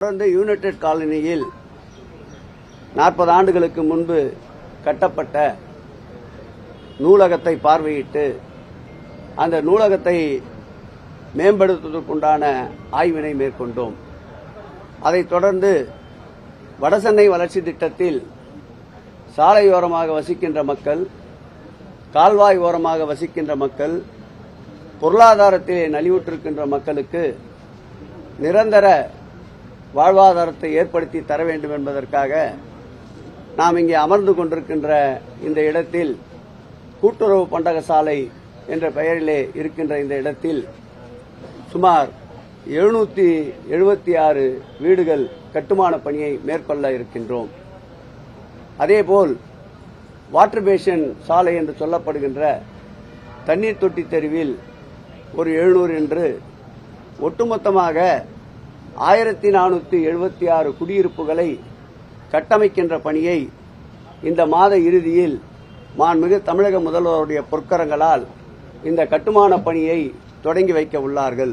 தொடர்ந்து யுனைடெட் காலனியில் 40 ஆண்டுகளுக்கு முன்பு கட்டப்பட்ட நூலகத்தை பார்வையிட்டு அந்த நூலகத்தை மேம்படுத்துவதற்குண்டான ஆய்வினை மேற்கொண்டோம். அதைத் தொடர்ந்து வடசென்னை வளர்ச்சி திட்டத்தில் சாலையோரமாக வசிக்கின்ற மக்கள், கால்வாய் ஓரமாக வசிக்கின்ற மக்கள், பொருளாதாரத்திலே நலிவுற்றிருக்கின்ற மக்களுக்கு நிரந்தர வாழ்வாதாரத்தை ஏற்படுத்தி தர வேண்டும் என்பதற்காக நாம் இங்கே அமர்ந்து கொண்டிருக்கின்ற இந்த இடத்தில் கூட்டுறவு பண்டகசாலை என்ற பெயரிலே இருக்கின்ற இந்த இடத்தில் சுமார் 776 வீடுகள் கட்டுமான பணியை மேற்கொள்ள இருக்கின்றோம். அதேபோல் வாட்டர் பேஷன் சாலை என்று சொல்லப்படுகின்ற தண்ணீர் தொட்டி தெருவில் ஒரு 700 என்று ஒட்டுமொத்தமாக 1476 குடியிருப்புகளை கட்டமைக்கின்ற பணியை இந்த மாத இறுதியில் மாண்புமிகு தமிழக முதல்வருடைய பொற்கரங்களால் இந்த கட்டுமான பணியை தொடங்கி வைக்க உள்ளார்கள்.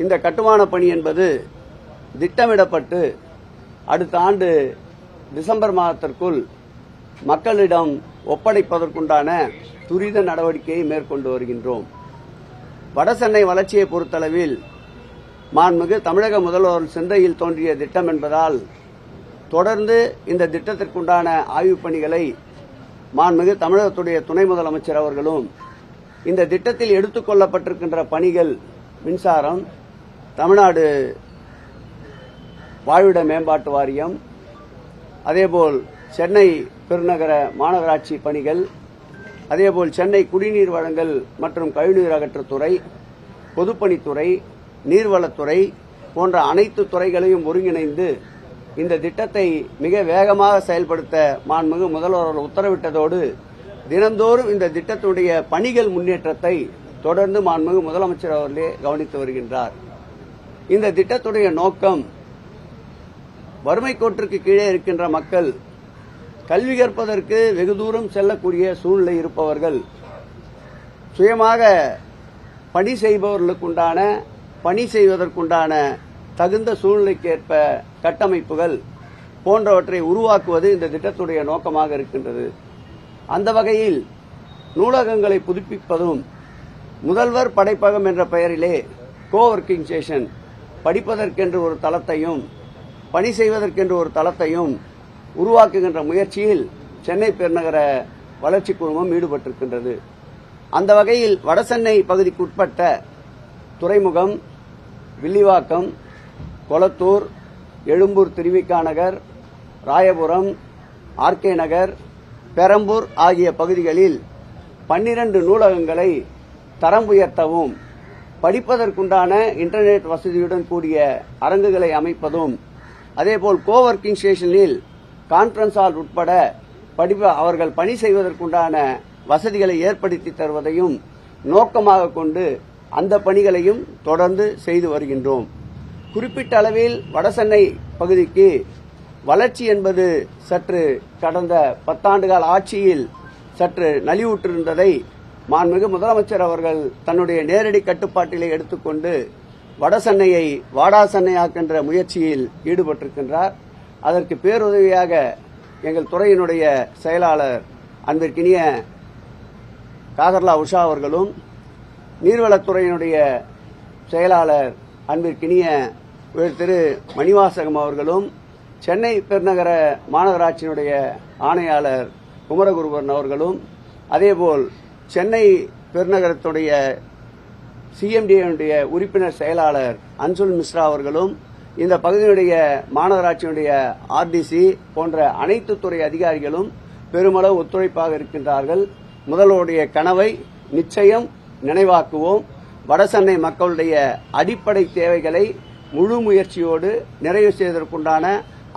இந்த கட்டுமான பணி என்பது திட்டமிடப்பட்டு அடுத்த ஆண்டு டிசம்பர் மாதத்திற்குள் மக்களிடம் ஒப்படைப்பதற்குண்டான துரித நடவடிக்கையை மேற்கொண்டு வருகின்றோம். வடசென்னை வளர்ச்சியை பொறுத்தளவில் மாண்புமிகு தமிழக முதல்வர் சிந்தையில் தோன்றிய திட்டம் என்பதால் தொடர்ந்து இந்த திட்டத்திற்குண்டான ஆய்வுப் பணிகளை மாண்புமிகு தமிழகத்துடைய துணை முதலமைச்சர் அவர்களும் இந்த திட்டத்தில் எடுத்துக் கொள்ளப்பட்டிருக்கின்ற பணிகள் மின்சாரம், தமிழ்நாடு வாழ்விட மேம்பாட்டு வாரியம், அதேபோல் சென்னை பெருநகர மாநகராட்சி பணிகள், அதேபோல் சென்னை குடிநீர் வழங்கல் மற்றும் கழிவுநீர் அகற்றத்துறை, பொதுப்பணித்துறை, நீர்வளத்துறை போன்ற அனைத்து துறைகளையும் ஒருங்கிணைந்து இந்த திட்டத்தை மிக வேகமாக செயல்படுத்த மாண்புமிகு முதல்வர் உத்தரவிட்டதோடு தினந்தோறும் இந்த திட்டத்துடைய பணிகள் முன்னேற்றத்தை தொடர்ந்து மாண்புமிகு முதலமைச்சர் அவர்களே கவனித்து வருகின்றார். இந்த திட்டத்துடைய நோக்கம் வறுமை கோட்டிற்கு கீழே இருக்கின்ற மக்கள், கல்வி கற்பதற்கு வெகு தூரம் செல்லக்கூடிய சூழ்நிலை இருப்பவர்கள், சுயமாக பணி செய்பவர்களுக்குண்டான பணி செய்வதற்குண்டான தகுந்த சூழ்நிலைக்கேற்ப கட்டமைப்புகள் போன்றவற்றை உருவாக்குவது இந்த திட்டத்துடைய நோக்கமாக இருக்கின்றது. அந்த வகையில் நூலகங்களை புதுப்பிப்பதும், முதல்வர் படைப்பகம் என்ற பெயரிலே கோவர்க்கிங் ஸ்டேஷன், படிப்பதற்கென்று ஒரு தளத்தையும் பணி செய்வதற்கென்று ஒரு தளத்தையும் உருவாக்குகின்ற முயற்சியில் சென்னை பெருநகர வளர்ச்சி குழுமம் ஈடுபட்டிருக்கின்றது. அந்த வகையில் வடசென்னை பகுதிக்குட்பட்ட துறைமுகம், வில்லிவாக்கம், கொளத்தூர், எழும்பூர் திருவிக்கா நகர், ராயபுரம், ஆர்கே நகர், பெரம்பூர் ஆகிய பகுதிகளில் 12 நூலகங்களை தரம் உயர்த்தவும், படிப்பதற்குண்டான இன்டர்நெட் வசதியுடன் கூடிய அரங்குகளை அமைப்பதும், அதேபோல் கோவர்க்கிங் ஸ்டேஷனில் கான்பரன்ஸ் ஹால் உட்பட அவர்கள் பணி செய்வதற்குண்டான வசதிகளை ஏற்படுத்தி தருவதையும் நோக்கமாக கொண்டு அந்த பணிகளையும் தொடர்ந்து செய்து வருகின்றோம். குறிப்பிட்ட அளவில் வடசென்னை பகுதிக்கு வளர்ச்சி என்பது சற்று கடந்த 10 ஆண்டுகால ஆட்சியில் சற்று நலிவுற்றிருந்ததை மாண்புமிகு முதலமைச்சர் அவர்கள் தன்னுடைய நேரடி கட்டுப்பாட்டிலே எடுத்துக்கொண்டு வடசென்னையை வாடா சென்னையாக்கின்ற முயற்சியில் ஈடுபட்டிருக்கின்றார். அதற்கு பேருதவியாக எங்கள் துறையினுடைய செயலாளர் அன்பிற்கினிய காதர்லா உஷா அவர்களும், நீர்வளத்துறையினுடைய செயலாளர் அன்பிற்கினிய திரு மணிவாசகம் அவர்களும், சென்னை பெருநகர மாநகராட்சியினுடைய ஆணையாளர் குமரகுருபரன் அவர்களும், அதேபோல் சென்னை பெருநகரத்துடைய சிஎம்டிஏ உறுப்பினர் செயலாளர் அன்சுல் மிஸ்ரா அவர்களும், இந்த பகுதியினுடைய மாநகராட்சியினுடைய ஆர்டிசி போன்ற அனைத்து துறை அதிகாரிகளும் பெருமளவு ஒத்துழைப்பாக இருக்கின்றார்கள். முதல்வருடைய கனவை நிச்சயம் நினைவாக்குவோம். வடசென்னை மக்களுடைய அடிப்படை தேவைகளை முழு முயற்சியோடு நிறைவு செய்வதற்குண்டான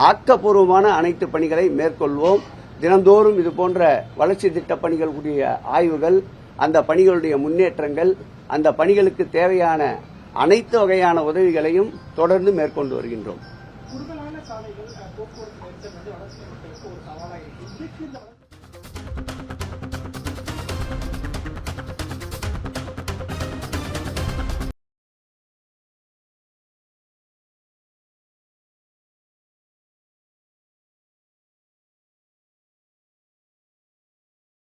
ஆக்கப்பூர்வமான அனைத்து பணிகளை மேற்கொள்வோம். தினந்தோறும் இதுபோன்ற வளர்ச்சி திட்ட பணிகளுடைய ஆய்வுகள், அந்த பணிகளுடைய முன்னேற்றங்கள், அந்த பணிகளுக்கு தேவையான அனைத்து வகையான உதவிகளையும் தொடர்ந்து மேற்கொண்டு வருகின்றோம்.